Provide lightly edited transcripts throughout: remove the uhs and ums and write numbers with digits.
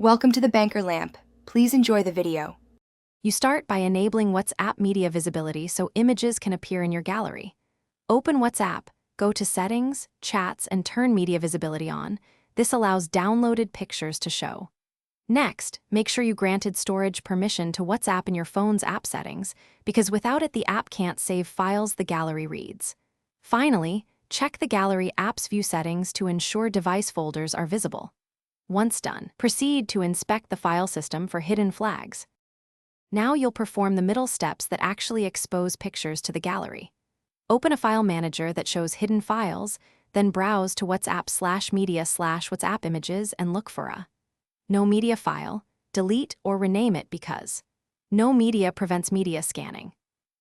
Welcome to the Banker Lamp. Please enjoy the video. You start by enabling WhatsApp media visibility so images can appear in your gallery. Open WhatsApp, go to Settings, Chats, and turn media visibility on. This allows downloaded pictures to show. Next, make sure you granted storage permission to WhatsApp in your phone's app settings, because without it the app can't save files the gallery reads. Finally, check the gallery app's view settings to ensure device folders are visible. Once done, proceed to inspect the file system for hidden flags. Now you'll perform the middle steps that actually expose pictures to the gallery. Open a file manager that shows hidden files, then browse to WhatsApp/media/WhatsApp images and look for a no media file, delete or rename it because no media prevents media scanning.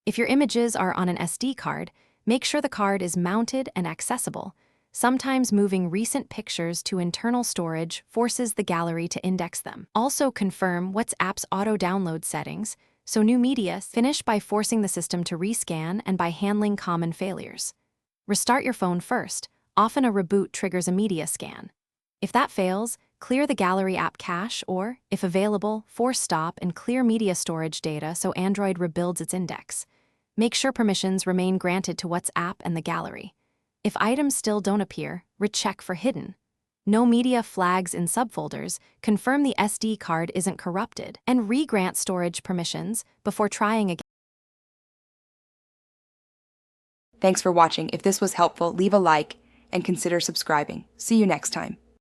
If your images are on an SD card, make sure the card is mounted and accessible. Sometimes moving recent pictures to internal storage forces the gallery to index them. Also confirm WhatsApp's auto-download settings, so new media finish by forcing the system to rescan and by handling common failures. Restart your phone first. Often a reboot triggers a media scan. If that fails, clear the gallery app cache or, if available, force stop and clear media storage data so Android rebuilds its index. Make sure permissions remain granted to WhatsApp and the gallery. If items still don't appear, recheck for hidden no media flags in subfolders, confirm the SD card isn't corrupted, and re-grant storage permissions before trying again. Thanks for watching. If this was helpful, leave a like and consider subscribing. See you next time.